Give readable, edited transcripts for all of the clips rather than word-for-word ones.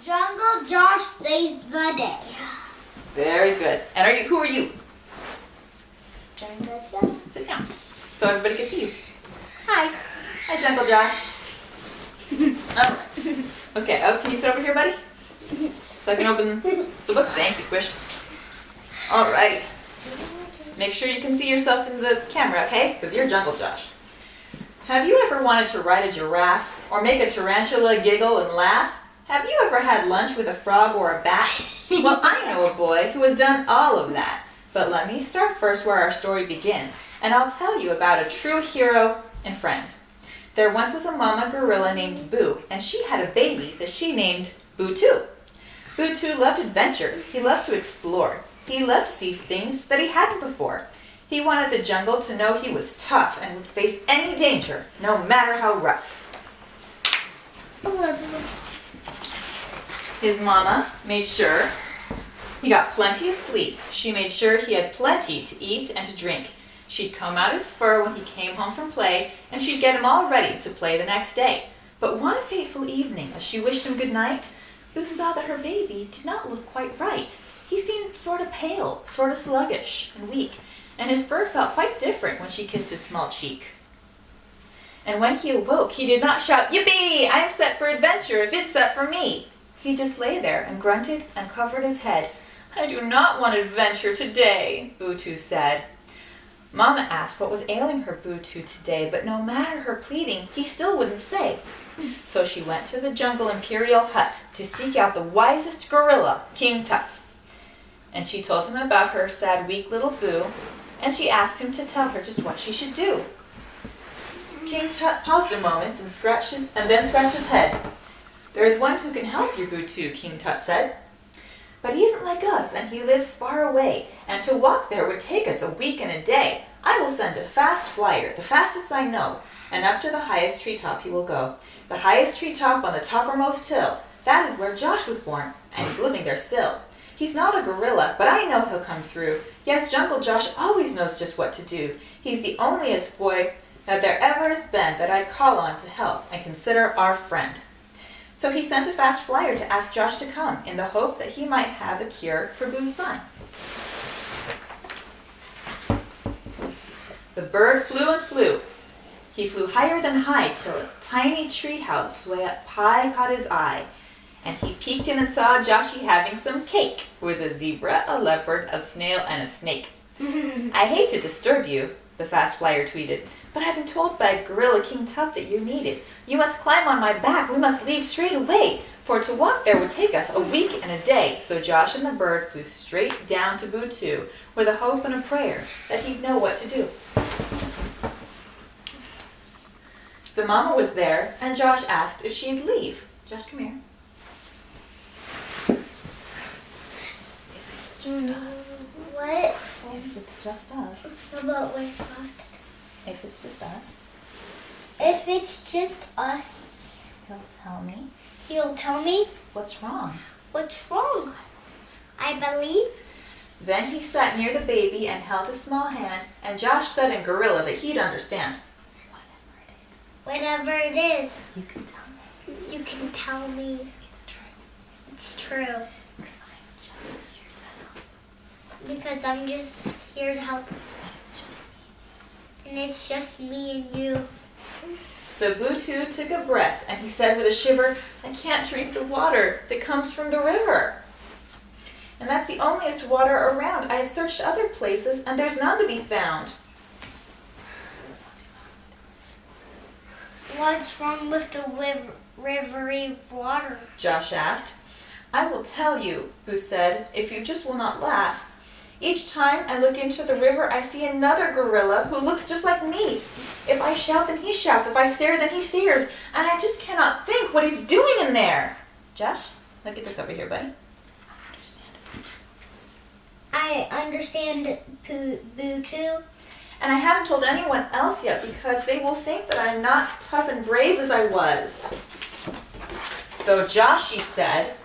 Jungle Josh saved the day. Very good. And who are you? Jungle Josh. Sit down so everybody can see you. Hi. Hi, Jungle Josh. All right. Okay, can you sit over here, buddy? So I can open the book. Thank you, Squish. All righty. Make sure you can see yourself in the camera, okay? Because you're Jungle Josh. Have you ever wanted to ride a giraffe or make a tarantula giggle and laugh? Have you ever had lunch with a frog or a bat? Well, I know a boy who has done all of that. But let me start first where our story begins, and I'll tell you about a true hero and friend. There once was a mama gorilla named Boo, and she had a baby that she named Boo too. Boo too loved adventures. He loved to explore. He loved to see things that he hadn't before. He wanted the jungle to know he was tough and would face any danger, no matter how rough. His mama made sure he got plenty of sleep. She made sure he had plenty to eat and to drink. She'd comb out his fur when he came home from play, and she'd get him all ready to play the next day. But one fateful evening, as she wished him good night, Boo saw that her baby did not look quite right. He seemed sort of pale, sort of sluggish and weak, and his fur felt quite different when she kissed his small cheek. And when he awoke, he did not shout, "Yippee! I'm set for adventure if it's set for me." He just lay there and grunted and covered his head. "I do not want adventure today," Boo too said. Mama asked what was ailing her Boo too today, but no matter her pleading, he still wouldn't say. So she went to the jungle imperial hut to seek out the wisest gorilla, King Tut. And she told him about her sad, weak little Boo, and she asked him to tell her just what she should do. King Tut paused a moment and then scratched his head. "There is one who can help you, Boo too," King Tut said. "But he isn't like us, and he lives far away, and to walk there would take us a week and a day. I will send a fast flyer, the fastest I know, and up to the highest treetop he will go. The highest treetop on the toppermost hill. That is where Josh was born, and he's living there still. He's not a gorilla, but I know he'll come through. Yes, Jungle Josh always knows just what to do. He's the onlyest boy that there ever has been that I'd call on to help and consider our friend." So he sent a fast flyer to ask Josh to come in the hope that he might have a cure for Boo's son. The bird flew and flew. He flew higher than high till a tiny tree house way up high caught his eye. And he peeked in and saw Joshy having some cake with a zebra, a leopard, a snail, and a snake. "I hate to disturb you," the fast flyer tweeted, "but I've been told by Gorilla King Tut that you're needed. You must climb on my back. We must leave straight away, for to walk there would take us a week and a day." So Josh and the bird flew straight down to Boo too, with a hope and a prayer that he'd know what to do. The mama was there, and Josh asked if she'd leave. Josh, come here. If it's just us. What? If it's just us. About what's left? If it's just us. If it's just us, He'll tell me. he'll tell me What's wrong? what's wrong. I believe. Then he sat near the baby and held his small hand, and Josh said in gorilla that he'd understand. Whatever it is, You can tell me. you can tell me. It's true. It's true. Because I'm just here to help. Because I'm just here to help. And it's just me and you. And it's just me and you. So Boo too took a breath, and he said with a shiver, "I can't drink the water that comes from the river. And that's the onlyest water around. I have searched other places, and there's none to be found." What's wrong with the rivery water? Josh asked. "I will tell you," Boo said, "if you just will not laugh. Each time I look into the river, I see another gorilla who looks just like me. If I shout, then he shouts. If I stare, then he stares. And I just cannot think what he's doing in there." Josh, look at this over here, buddy. I understand Boo too. And I haven't told anyone else yet because they will think that I'm not tough and brave as I was. So Joshy said,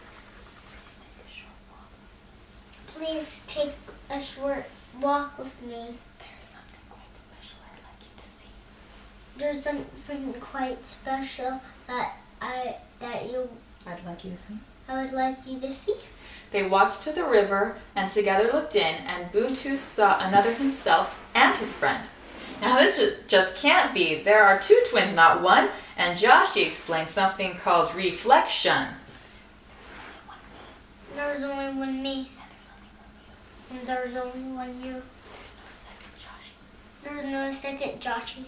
Please take a short walk with me. "There's something quite special I'd like you to see." There's something quite special that I'd like you to see. I would like you to see. They walked to the river and together looked in, and Boo-Too saw another himself and his friend. Now this just can't be. There are two twins, not one. And Joshy explained something called reflection. There's only one me. And there's only one you. There's no second Joshy.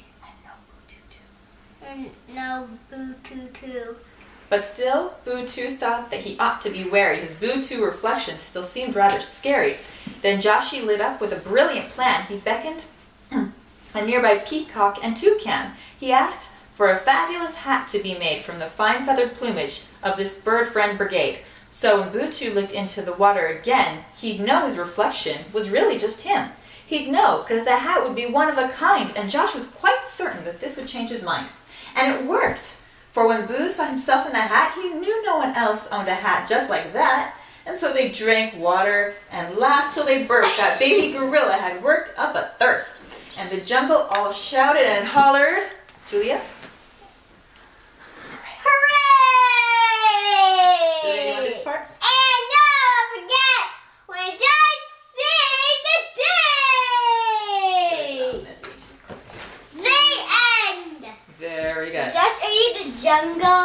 And no Boo-Too too. But still, Boo-Too thought that he ought to be wary. His Boo-Too reflection still seemed rather scary. Then Joshy lit up with a brilliant plan. He beckoned a nearby peacock and toucan. He asked for a fabulous hat to be made from the fine feathered plumage of this bird friend brigade. So when Boo-Too looked into the water again, he'd know his reflection was really just him. He'd know because the hat would be one of a kind, and Josh was quite certain that this would change his mind. And it worked. For when Boo saw himself in the hat, he knew no one else owned a hat just like that. And so they drank water and laughed till they burst. That baby gorilla had worked up a thirst. And the jungle all shouted and hollered. Julia? Hooray! Julia, you want this part? And don't forget, when Josh sings the day. The end. Very good. Josh, are you the jungle?